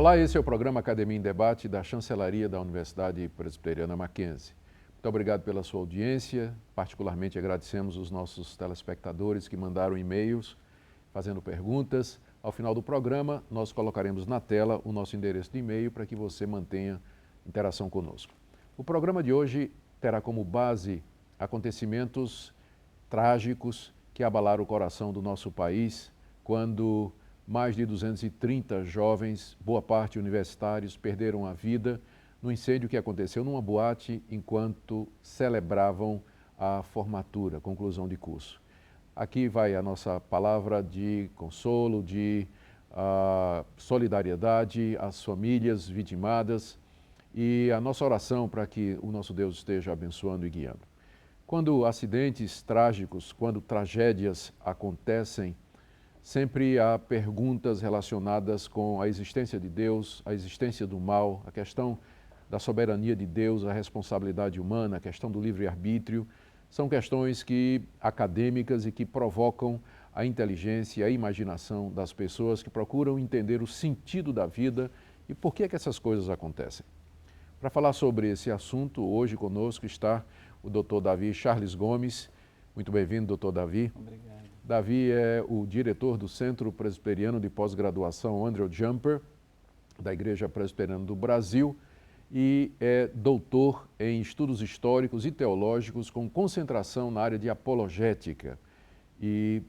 Olá, esse é o programa Academia em Debate da Chancelaria da Universidade Presbiteriana Mackenzie. Muito obrigado pela sua audiência, particularmente agradecemos os nossos telespectadores que mandaram e-mails fazendo perguntas. Ao final do programa, nós colocaremos na tela o nosso endereço de e-mail para que você mantenha interação conosco. O programa de hoje terá como base acontecimentos trágicos que abalaram o coração do nosso país quando mais de 230 jovens, boa parte universitários, perderam a vida no incêndio que aconteceu numa boate enquanto celebravam a formatura, conclusão de curso. Aqui vai a nossa palavra de consolo, de solidariedade às famílias vitimadas e a nossa oração para que o nosso Deus esteja abençoando e guiando. Quando acidentes trágicos, quando tragédias acontecem, sempre há perguntas relacionadas com a existência de Deus, a existência do mal, a questão da soberania de Deus, a responsabilidade humana, a questão do livre-arbítrio. São questões acadêmicas e que provocam a inteligência e a imaginação das pessoas que procuram entender o sentido da vida e por que essas coisas acontecem. Para falar sobre esse assunto, hoje conosco está o Dr. Davi Charles Gomes. Muito bem-vindo, Dr. Davi. Obrigado. Davi é o diretor do Centro Presbiteriano de Pós-Graduação Andrew Jumper, da Igreja Presbiteriana do Brasil, e é doutor em estudos históricos e teológicos com concentração na área de apologética. E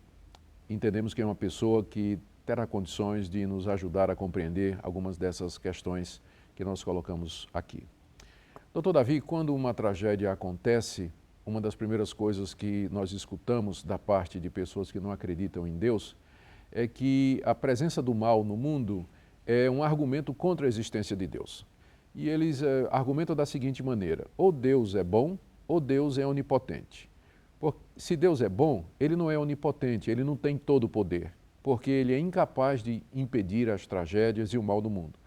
entendemos que é uma pessoa que terá condições de nos ajudar a compreender algumas dessas questões que nós colocamos aqui. Doutor Davi, quando uma tragédia acontece, uma das primeiras coisas que nós escutamos da parte de pessoas que não acreditam em Deus é que a presença do mal no mundo é um argumento contra a existência de Deus. E eles argumentam da seguinte maneira: ou Deus é bom ou Deus é onipotente. Se Deus é bom, ele não é onipotente, ele não tem todo o poder, porque ele é incapaz de impedir as tragédias e o mal do mundo.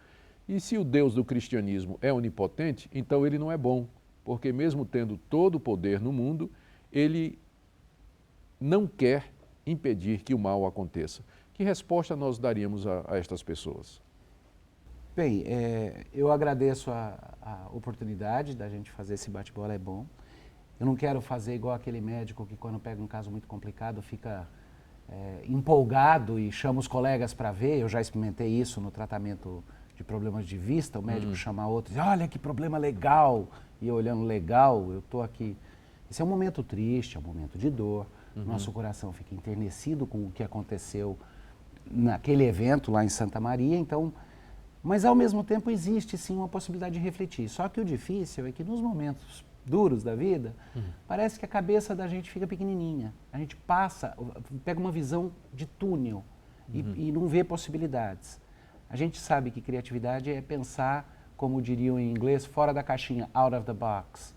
E se o Deus do cristianismo é onipotente, então ele não é bom, porque mesmo tendo todo o poder no mundo, ele não quer impedir que o mal aconteça. Que resposta nós daríamos a estas pessoas? Bem, eu agradeço a oportunidade da gente fazer esse bate-bola, é bom. Eu não quero fazer igual aquele médico que quando pega um caso muito complicado fica empolgado e chama os colegas para ver. Eu já experimentei isso no tratamento de problemas de vista, o médico chama outro e diz: olha que problema legal. E eu olhando, legal, eu estou aqui. Esse é um momento triste, é um momento de dor. Nosso coração fica enternecido com o que aconteceu naquele evento lá em Santa Maria. Então, mas ao mesmo tempo existe sim uma possibilidade de refletir. Só que o difícil é que nos momentos duros da vida, parece que a cabeça da gente fica pequenininha. A gente pega uma visão de túnel e não vê possibilidades. A gente sabe que criatividade é pensar, como diriam em inglês, fora da caixinha, out of the box.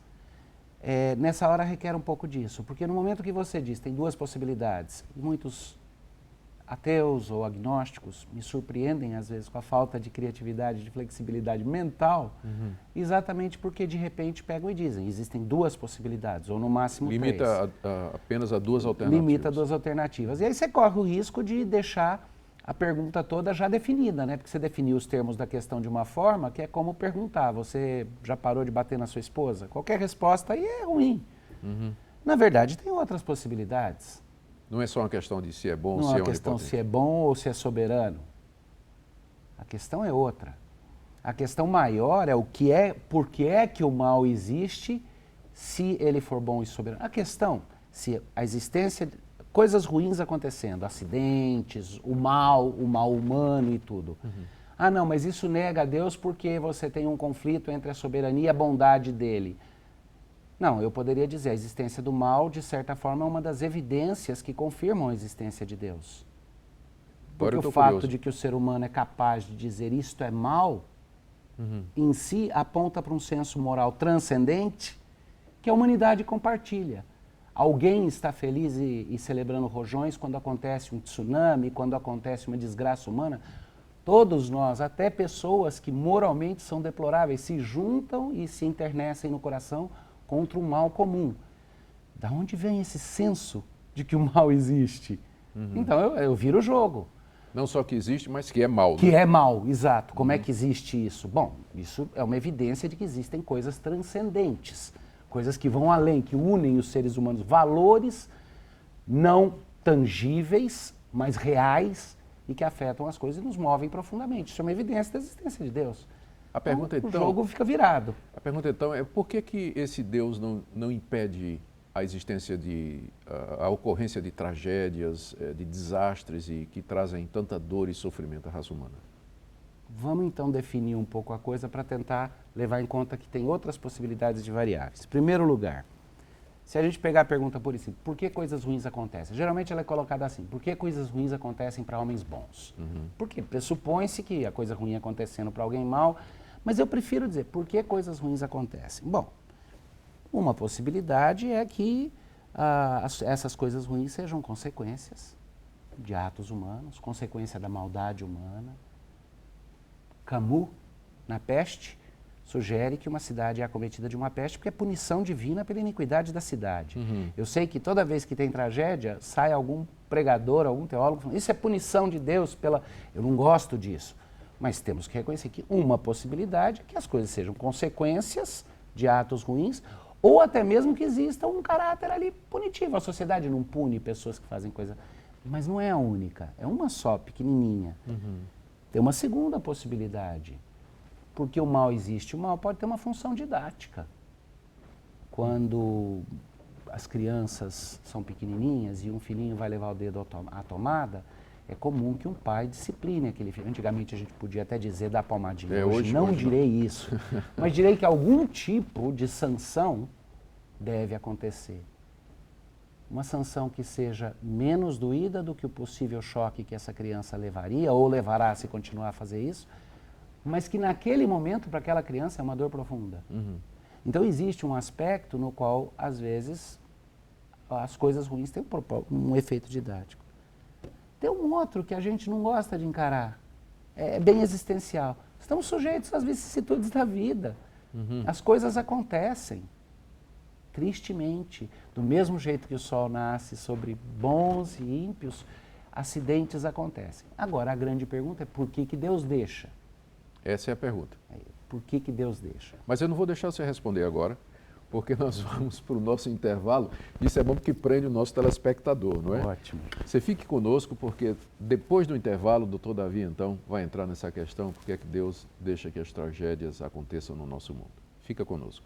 Nessa hora requer um pouco disso, porque no momento que você diz tem duas possibilidades, muitos ateus ou agnósticos me surpreendem às vezes com a falta de criatividade, de flexibilidade mental, exatamente porque de repente pegam e dizem, existem duas possibilidades, ou no máximo três. Limita apenas a duas alternativas. Limita a duas alternativas. E aí você corre o risco de deixar a pergunta toda já definida, né? Porque você definiu os termos da questão de uma forma que é como perguntar, você já parou de bater na sua esposa? Qualquer resposta aí é ruim. Na verdade, tem outras possibilidades. Não é só uma questão de se é bom ou se é onipotente. Não é onipotente. uma questão se é bom ou se é soberano. A questão é outra. A questão maior é por que é que o mal existe se ele for bom e soberano. A questão, se a existência coisas ruins acontecendo, acidentes, o mal humano e tudo. Ah, não, mas isso nega a Deus porque você tem um conflito entre a soberania e a bondade dele. Não, eu poderia dizer, a existência do mal, de certa forma, é uma das evidências que confirmam a existência de Deus. Porque o fato de que o ser humano é capaz de dizer isto é mal, em si aponta para um senso moral transcendente que a humanidade compartilha. Alguém está feliz e celebrando rojões quando acontece um tsunami, quando acontece uma desgraça humana. Todos nós, até pessoas que moralmente são deploráveis, se juntam e se enternecem no coração contra o mal comum. Da onde vem esse senso de que o mal existe? Então eu viro o jogo. Não só que existe, mas que é mal. Que né? é mal, exato. Como é que existe isso? Bom, isso é uma evidência de que existem coisas transcendentes, coisas que vão além, que unem os seres humanos, valores não tangíveis, mas reais e que afetam as coisas e nos movem profundamente. Isso é uma evidência da existência de Deus. A pergunta, O então, jogo fica virado. a pergunta então é por que esse Deus não impede a existência a ocorrência de tragédias, de desastres e que trazem tanta dor e sofrimento à raça humana? Vamos então definir um pouco a coisa para tentar levar em conta que tem outras possibilidades de variáveis. Em primeiro lugar, se a gente pegar a pergunta por isso, por que coisas ruins acontecem? Geralmente ela é colocada assim, por que coisas ruins acontecem para homens bons? Porque pressupõe-se que a coisa ruim acontecendo para alguém mal, mas eu prefiro dizer, por que coisas ruins acontecem? Bom, uma possibilidade é que essas coisas ruins sejam consequências de atos humanos, consequência da maldade humana. Camus, na Peste, sugere que uma cidade é acometida de uma peste porque é punição divina pela iniquidade da cidade. Eu sei que toda vez que tem tragédia, sai algum pregador, algum teólogo falando, isso é punição de Deus pela... Eu não gosto disso. Mas temos que reconhecer que uma possibilidade é que as coisas sejam consequências de atos ruins ou até mesmo que exista um caráter ali punitivo. A sociedade não pune pessoas que fazem coisa... Mas não é a única, é uma só, pequenininha. Tem uma segunda possibilidade. Porque o mal existe, o mal pode ter uma função didática. Quando as crianças são pequenininhas e um filhinho vai levar o dedo à tomada, é comum que um pai discipline aquele filho. Antigamente a gente podia até dizer dar palmadinha. Hoje não direi isso. Mas direi que algum tipo de sanção deve acontecer. Uma sanção que seja menos doída do que o possível choque que essa criança levaria ou levará se continuar a fazer isso, mas que naquele momento para aquela criança é uma dor profunda. Então existe um aspecto no qual, às vezes, as coisas ruins têm um efeito didático. Tem um outro que a gente não gosta de encarar, é bem existencial. Estamos sujeitos às vicissitudes da vida. As coisas acontecem, tristemente. Do mesmo jeito que o sol nasce sobre bons e ímpios, acidentes acontecem. Agora, a grande pergunta é por que Deus deixa? Essa é a pergunta. Por que Deus deixa? Mas eu não vou deixar você responder agora, porque nós vamos para o nosso intervalo. Isso é bom porque prende o nosso telespectador, não é? Ótimo. Você fique conosco, porque depois do intervalo, o doutor Davi, então, vai entrar nessa questão, por que é que Deus deixa que as tragédias aconteçam no nosso mundo. Fica conosco.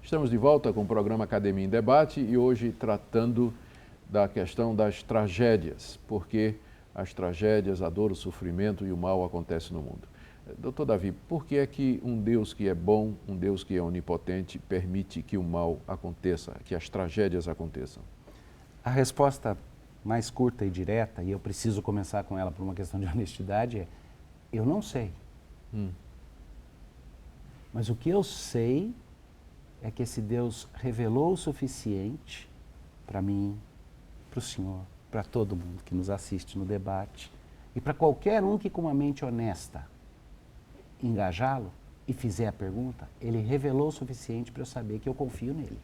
Estamos de volta com o programa Academia em Debate e hoje tratando da questão das tragédias, porque as tragédias, a dor, o sofrimento e o mal acontecem no mundo. Doutor Davi, por que é que um Deus que é bom, um Deus que é onipotente, permite que o mal aconteça, que as tragédias aconteçam? A resposta mais curta e direta, e eu preciso começar com ela por uma questão de honestidade, é: eu não sei. Mas o que eu sei é que esse Deus revelou o suficiente para mim, para o senhor, para todo mundo que nos assiste no debate e para qualquer um que com uma mente honesta engajá-lo e fizer a pergunta, ele revelou o suficiente para eu saber que eu confio nele.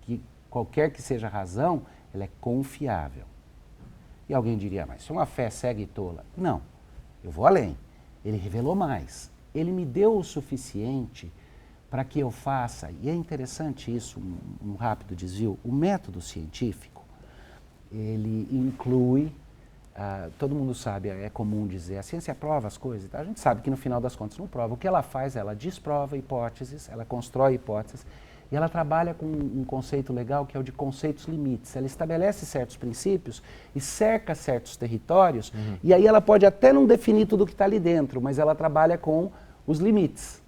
Que qualquer que seja a razão, ela é confiável. E alguém diria, mas isso é uma fé cega e tola. Não, eu vou além. Ele revelou mais. Ele me deu o suficiente para que eu faça, e é interessante isso, um rápido desvio, o método científico, ele inclui, todo mundo sabe, é comum dizer, a ciência prova as coisas, a gente sabe que no final das contas não prova. O que ela faz, ela desprova hipóteses, ela constrói hipóteses, e ela trabalha com um conceito legal que é o de conceitos limites. Ela estabelece certos princípios e cerca certos territórios, e aí ela pode até não definir tudo o que está ali dentro, mas ela trabalha com os limites.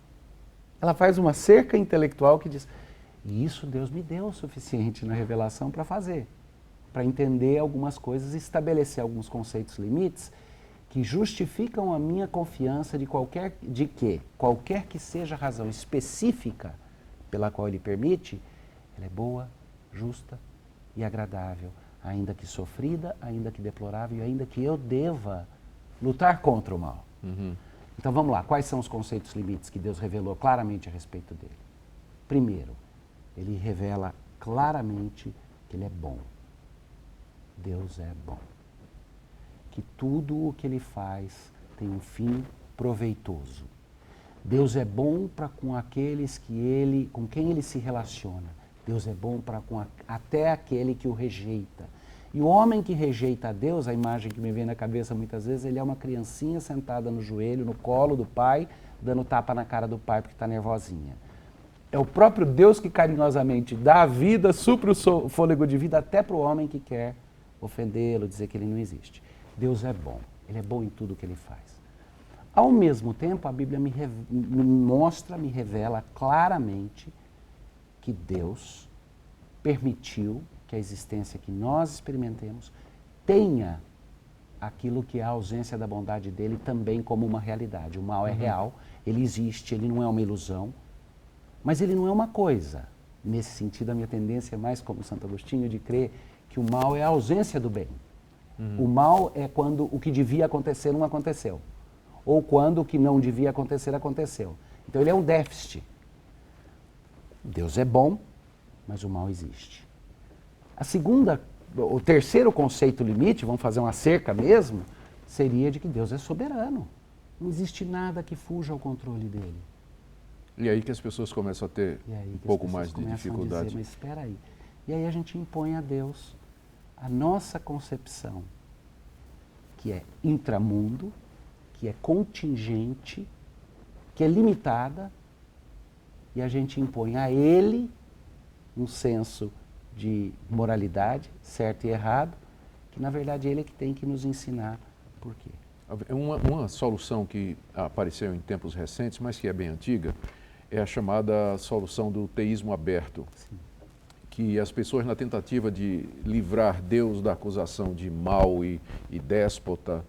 Ela faz uma cerca intelectual que diz, e isso Deus me deu o suficiente na revelação para fazer, para entender algumas coisas e estabelecer alguns conceitos limites que justificam a minha confiança de que qualquer que seja a razão específica pela qual ele permite, ela é boa, justa e agradável, ainda que sofrida, ainda que deplorável e ainda que eu deva lutar contra o mal. Então vamos lá, quais são os conceitos limites que Deus revelou claramente a respeito dele? Primeiro, ele revela claramente que ele é bom. Deus é bom. Que tudo o que ele faz tem um fim proveitoso. Deus é bom para com aqueles com quem ele se relaciona. Deus é bom para com até aquele que o rejeita. E o homem que rejeita a Deus, a imagem que me vem na cabeça muitas vezes, ele é uma criancinha sentada no joelho, no colo do pai, dando tapa na cara do pai porque está nervosinha. É o próprio Deus que carinhosamente dá a vida, supre o fôlego de vida até para o homem que quer ofendê-lo, dizer que ele não existe. Deus é bom, ele é bom em tudo que ele faz. Ao mesmo tempo, a Bíblia me revela claramente que Deus permitiu que a existência que nós experimentemos tenha aquilo que é a ausência da bondade dele também como uma realidade. O mal é real, ele existe, ele não é uma ilusão, mas ele não é uma coisa. Nesse sentido, a minha tendência é mais como Santo Agostinho de crer que o mal é a ausência do bem. O mal é quando o que devia acontecer não aconteceu. Ou quando o que não devia acontecer, aconteceu. Então ele é um déficit. Deus é bom, mas o mal existe. O terceiro conceito limite, vamos fazer uma cerca mesmo, seria de que Deus é soberano. Não existe nada que fuja ao controle dele. E aí que as pessoas começam a ter um pouco mais de dificuldade. Mas espera aí. E aí a gente impõe a Deus a nossa concepção, que é intramundo, que é contingente, que é limitada, e a gente impõe a ele um senso de moralidade, certo e errado, que na verdade ele é que tem que nos ensinar por quê. Uma solução que apareceu em tempos recentes, mas que é bem antiga, é a chamada solução do teísmo aberto. Sim. Que as pessoas, na tentativa de livrar Deus da acusação de mau e déspota,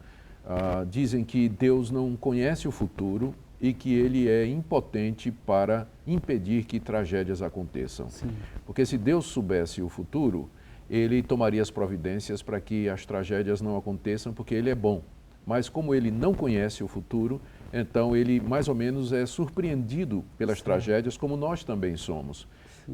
dizem que Deus não conhece o futuro e que ele é impotente para impedir que tragédias aconteçam. Sim. Porque se Deus soubesse o futuro, ele tomaria as providências para que as tragédias não aconteçam, porque ele é bom. Mas como ele não conhece o futuro, então ele mais ou menos é surpreendido pelas tragédias, como nós também somos.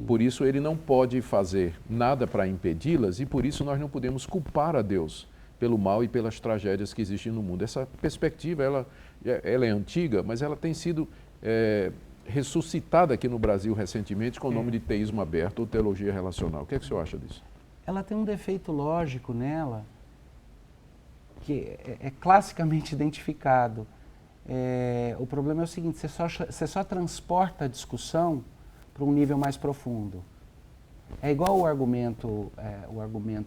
Por isso ele não pode fazer nada para impedi-las e por isso nós não podemos culpar a Deus pelo mal e pelas tragédias que existem no mundo. Essa perspectiva, ela é antiga, mas ela tem sido ressuscitada aqui no Brasil recentemente com o nome de teísmo aberto ou teologia relacional. O que é que o senhor acha disso? Ela tem um defeito lógico nela que é classicamente identificado. O problema é o seguinte, você só transporta a discussão para um nível mais profundo. É igual o argumento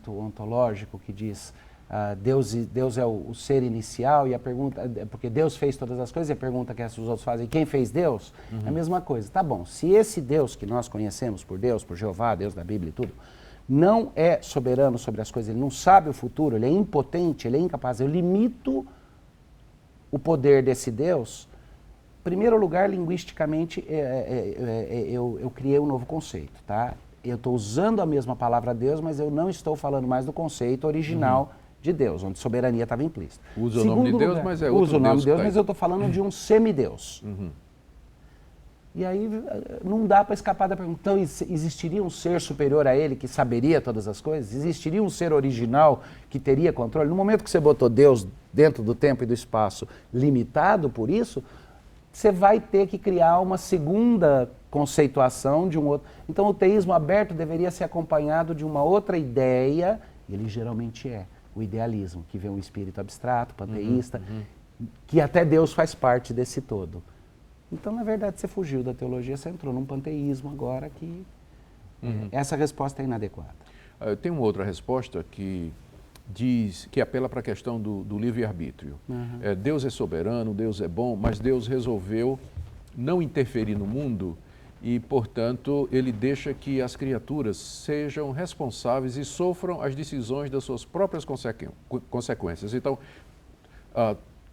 ontológico que diz Deus é o ser inicial e a pergunta, porque Deus fez todas as coisas e a pergunta que os outros fazem, quem fez Deus? É a mesma coisa. Tá bom, se esse Deus que nós conhecemos por Deus, por Jeová, Deus da Bíblia e tudo, não é soberano sobre as coisas, ele não sabe o futuro, ele é impotente, ele é incapaz, eu limito o poder desse Deus. Em primeiro lugar, linguisticamente, eu criei um novo conceito, tá? Eu estou usando a mesma palavra Deus, mas eu não estou falando mais do conceito original de Deus, onde soberania estava implícita. Usa o nome de Deus, mas é outro Deus. Usa o nome de Deus, mas eu estou falando de um semideus. E aí não dá para escapar da pergunta. Então, existiria um ser superior a ele que saberia todas as coisas? Existiria um ser original que teria controle? No momento que você botou Deus dentro do tempo e do espaço limitado por isso, você vai ter que criar uma segunda conceituação de um outro. Então o teísmo aberto deveria ser acompanhado de uma outra ideia, e ele geralmente é o idealismo, que vê um espírito abstrato, panteísta, que até Deus faz parte desse todo. Então, na verdade, você fugiu da teologia, você entrou num panteísmo agora que essa resposta é inadequada. Eu tenho uma outra resposta que apela para a questão do livre-arbítrio. Deus é soberano, Deus é bom, mas Deus resolveu não interferir no mundo e, portanto, ele deixa que as criaturas sejam responsáveis e sofram as decisões das suas próprias consequências. Então,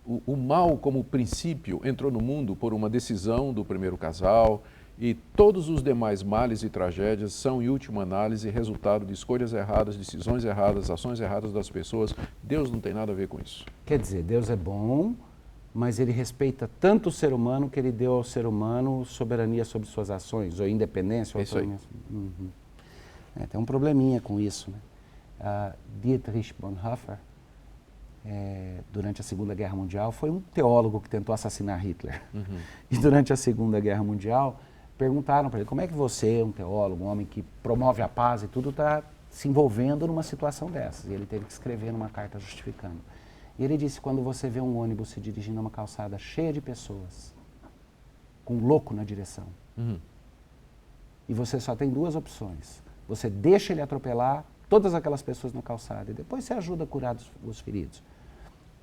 o mal como princípio entrou no mundo por uma decisão do primeiro casal e todos os demais males e tragédias são, em última análise, resultado de escolhas erradas, decisões erradas, ações erradas das pessoas. Deus não tem nada a ver com isso. Quer dizer, Deus é bom, mas ele respeita tanto o ser humano que ele deu ao ser humano soberania sobre suas ações, ou independência. Ou isso aí. Tem um probleminha com isso, né? Dietrich Bonhoeffer, durante a Segunda Guerra Mundial, foi um teólogo que tentou assassinar Hitler. E durante a Segunda Guerra Mundial, perguntaram para ele, como é que você, um teólogo, um homem que promove a paz e tudo, está se envolvendo numa situação dessas? E ele teve que escrever numa carta justificando. E ele disse, quando você vê um ônibus se dirigindo a uma calçada cheia de pessoas, com um louco na direção, e você só tem duas opções. Você deixa ele atropelar todas aquelas pessoas na calçada e depois você ajuda a curar os feridos.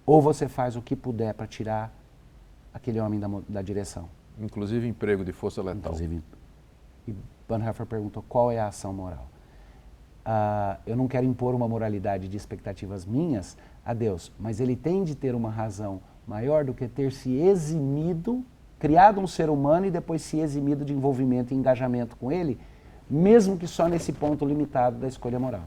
Ou você faz o que puder para tirar aquele homem da direção. Inclusive emprego de força letal. E Bonhoeffer perguntou qual é a ação moral. Eu não quero impor uma moralidade de expectativas minhas a Deus, mas ele tem de ter uma razão maior do que ter se eximido, criado um ser humano e depois se eximido de envolvimento e engajamento com ele, mesmo que só nesse ponto limitado da escolha moral.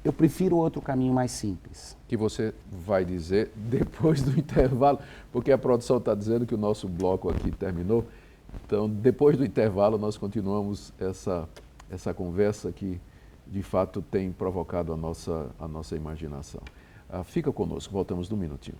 Eu prefiro outro caminho mais simples. Que você vai dizer depois do intervalo, porque a produção está dizendo que o nosso bloco aqui terminou. Então, depois do intervalo, nós continuamos essa conversa que, de fato, tem provocado a nossa imaginação. Fica conosco, voltamos num minutinho.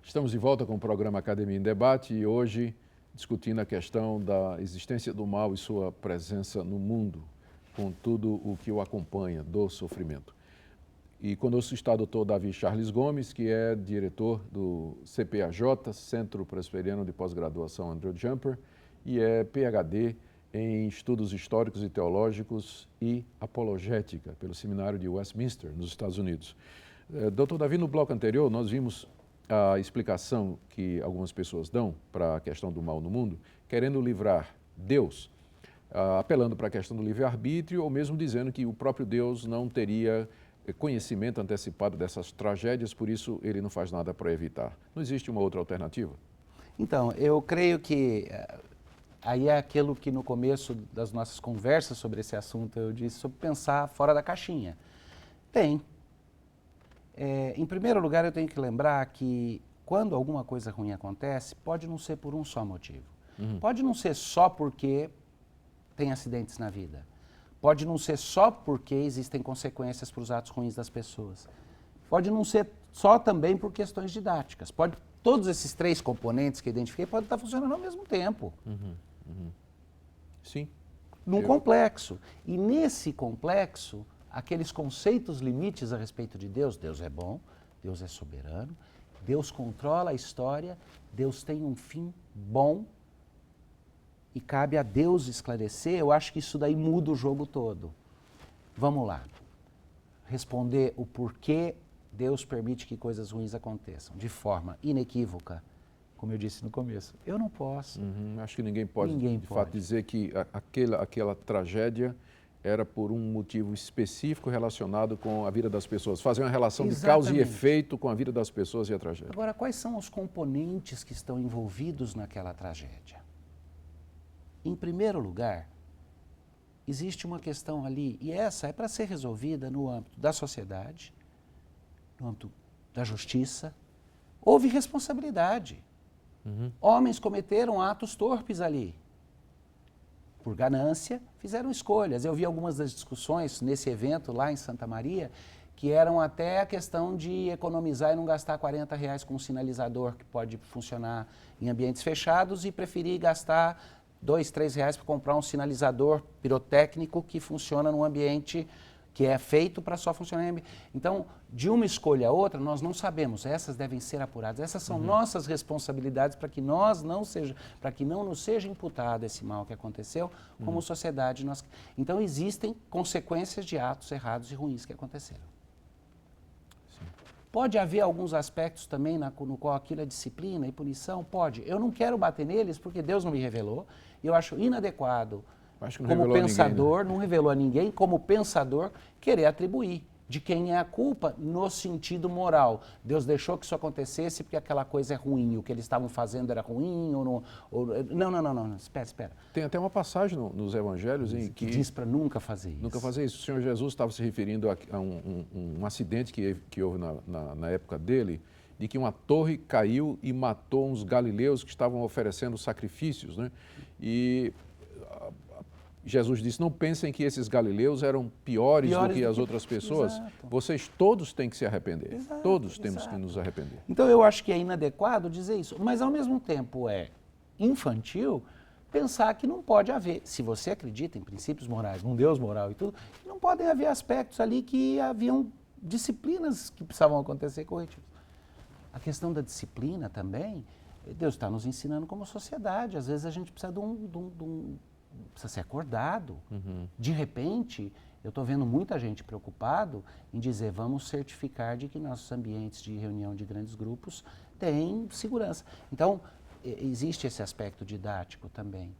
Estamos de volta com o programa Academia em Debate e hoje discutindo a questão da existência do mal e sua presença no mundo, com tudo o que o acompanha, do sofrimento. E conosco está o Dr. Davi Charles Gomes, que é diretor do CPAJ, Centro Presbiteriano de Pós-Graduação Andrew Jumper, e é PhD em Estudos Históricos e Teológicos e Apologética, pelo Seminário de Westminster, nos Estados Unidos. Dr. Davi, no bloco anterior, nós vimos a explicação que algumas pessoas dão para a questão do mal no mundo, querendo livrar Deus, apelando para a questão do livre-arbítrio, ou mesmo dizendo que o próprio Deus não teria conhecimento antecipado dessas tragédias, por isso ele não faz nada para evitar. Não existe uma outra alternativa? Então, eu creio que aí é aquilo que no começo das nossas conversas sobre esse assunto eu disse sobre pensar fora da caixinha. Tem. Em primeiro lugar, eu tenho que lembrar que quando alguma coisa ruim acontece, pode não ser por um só motivo. Pode não ser só porque tem acidentes na vida. Pode não ser só porque existem consequências para os atos ruins das pessoas. Pode não ser só também por questões didáticas. Todos esses três componentes que eu identifiquei podem estar funcionando ao mesmo tempo. Sim. num complexo. E nesse complexo, aqueles conceitos limites a respeito de Deus, Deus é bom, Deus é soberano, Deus controla a história, Deus tem um fim bom e cabe a Deus esclarecer. Eu acho que isso daí muda o jogo todo. Vamos lá. Responder o porquê Deus permite que coisas ruins aconteçam de forma inequívoca, como eu disse no começo. Eu não posso. Acho que ninguém pode, de fato, dizer que aquela tragédia era por um motivo específico relacionado com a vida das pessoas. Fazer uma relação de causa e efeito com a vida das pessoas e a tragédia. Agora, quais são os componentes que estão envolvidos naquela tragédia? Em primeiro lugar, existe uma questão ali, e essa é para ser resolvida no âmbito da sociedade, no âmbito da justiça. Houve responsabilidade. Homens cometeram atos torpes ali. Por ganância, fizeram escolhas. Eu vi algumas das discussões nesse evento lá em Santa Maria, que eram até a questão de economizar e não gastar R$40 com um sinalizador que pode funcionar em ambientes fechados e preferir gastar R$2, R$3 para comprar um sinalizador pirotécnico que funciona num ambiente que é feito para só funcionar em ambiente. Então, de uma escolha a outra, nós não sabemos. Essas devem ser apuradas. Essas são nossas responsabilidades para que para que não nos seja imputado esse mal que aconteceu, como sociedade. Então, existem consequências de atos errados e ruins que aconteceram. Sim. Pode haver alguns aspectos também no qual aquilo é disciplina e punição? Pode. Eu não quero bater neles porque Deus não me revelou. E eu acho inadequado, como pensador, não revelou a ninguém, como pensador, querer atribuir de quem é a culpa no sentido moral. Deus deixou que isso acontecesse porque aquela coisa é ruim, o que eles estavam fazendo era ruim, não, espera. Tem até uma passagem nos evangelhos em que diz para nunca fazer isso. Nunca fazer isso. O Senhor Jesus estava se referindo a um acidente que houve na época dele, de que uma torre caiu e matou uns galileus que estavam oferecendo sacrifícios, né? E Jesus disse, não pensem que esses galileus eram piores do que as outras pessoas. Exato. Vocês todos têm que se arrepender. Exato, todos temos que nos arrepender. Então eu acho que é inadequado dizer isso, mas ao mesmo tempo é infantil pensar que não pode haver, se você acredita em princípios morais, num Deus moral e tudo, não podem haver aspectos ali que haviam disciplinas que precisavam acontecer corretivos. A questão da disciplina também, Deus está nos ensinando como sociedade. Às vezes a gente precisa precisa ser acordado. De repente, eu estou vendo muita gente preocupado em dizer vamos certificar de que nossos ambientes de reunião de grandes grupos têm segurança. Então, existe esse aspecto didático também.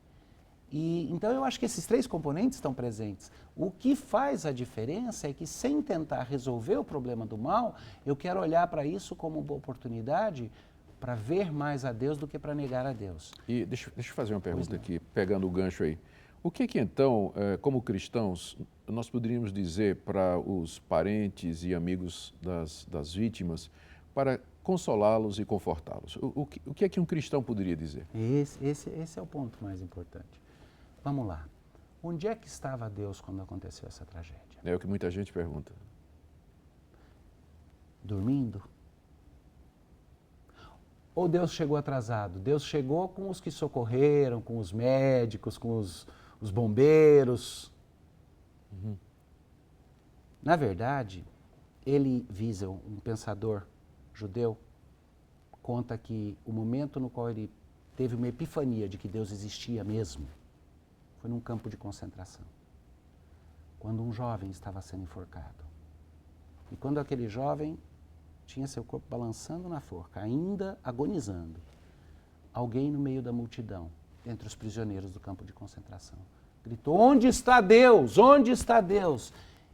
Então, eu acho que esses três componentes estão presentes. O que faz a diferença é que, sem tentar resolver o problema do mal, eu quero olhar para isso como uma oportunidade para ver mais a Deus do que para negar a Deus. E deixa eu fazer uma pergunta aqui, pegando o gancho aí. O que então, como cristãos, nós poderíamos dizer para os parentes e amigos das vítimas para consolá-los e confortá-los? O que é que um cristão poderia dizer? Esse é o ponto mais importante. Vamos lá. Onde é que estava Deus quando aconteceu essa tragédia? É o que muita gente pergunta. Dormindo? Ou Deus chegou atrasado? Deus chegou com os que socorreram, com os médicos, com os bombeiros. Na verdade, Elie Wiesel, um pensador judeu, conta que o momento no qual ele teve uma epifania de que Deus existia mesmo foi num campo de concentração, quando um jovem estava sendo enforcado. E quando aquele jovem tinha seu corpo balançando na forca, ainda agonizando, alguém no meio da multidão, entre os prisioneiros do campo de concentração, gritou, onde está Deus? Onde está Deus?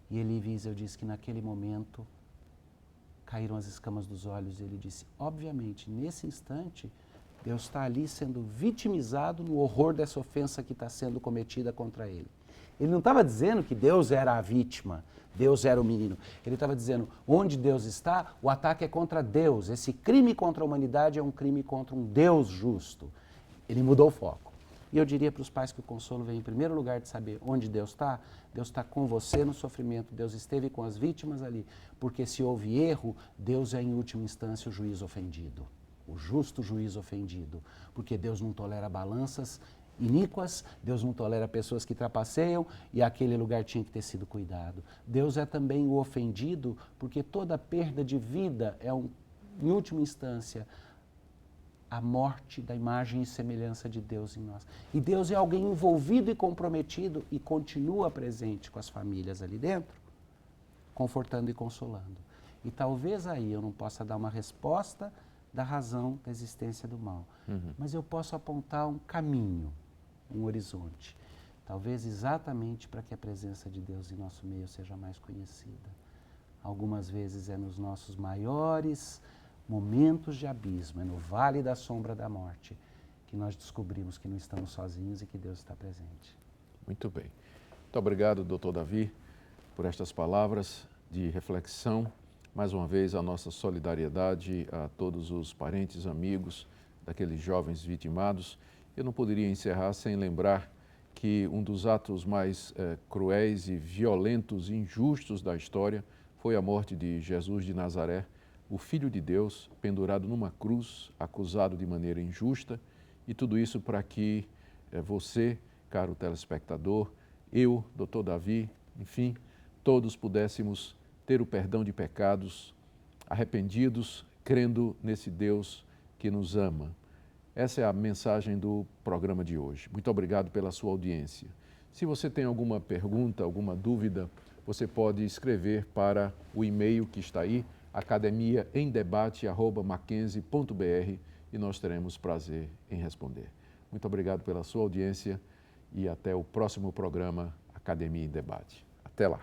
E Elie Wiesel disse que naquele momento caíram as escamas dos olhos e ele disse, obviamente, nesse instante, Deus está ali sendo vitimizado no horror dessa ofensa que está sendo cometida contra ele. Ele não estava dizendo que Deus era a vítima, Deus era o menino. Ele estava dizendo, onde Deus está, o ataque é contra Deus. Esse crime contra a humanidade é um crime contra um Deus justo. Ele mudou o foco. E eu diria para os pais que o consolo vem em primeiro lugar de saber onde Deus está com você no sofrimento, Deus esteve com as vítimas ali, porque se houve erro, Deus é em última instância o juiz ofendido, o justo juiz ofendido, porque Deus não tolera balanças iníquas, Deus não tolera pessoas que trapaceiam e aquele lugar tinha que ter sido cuidado. Deus é também o ofendido, porque toda perda de vida é, em última instância, a morte da imagem e semelhança de Deus em nós. E Deus é alguém envolvido e comprometido e continua presente com as famílias ali dentro, confortando e consolando. E talvez aí eu não possa dar uma resposta da razão da existência do mal, mas eu posso apontar um caminho, um horizonte. Talvez exatamente para que a presença de Deus em nosso meio seja mais conhecida. Algumas vezes é nos nossos maiores momentos de abismo, é no vale da sombra da morte, que nós descobrimos que não estamos sozinhos e que Deus está presente. Muito bem. Muito obrigado, doutor Davi, por estas palavras de reflexão. Mais uma vez, a nossa solidariedade a todos os parentes, amigos daqueles jovens vitimados. Eu não poderia encerrar sem lembrar que um dos atos mais cruéis e violentos e injustos da história foi a morte de Jesus de Nazaré, o Filho de Deus, pendurado numa cruz, acusado de maneira injusta, e tudo isso para que você, caro telespectador, eu, doutor Davi, enfim, todos pudéssemos ter o perdão de pecados, arrependidos, crendo nesse Deus que nos ama. Essa é a mensagem do programa de hoje. Muito obrigado pela sua audiência. Se você tem alguma pergunta, alguma dúvida, você pode escrever para o e-mail que está aí, academiaemdebate@mackenzie.br, e nós teremos prazer em responder. Muito obrigado pela sua audiência e até o próximo programa Academia em Debate. Até lá.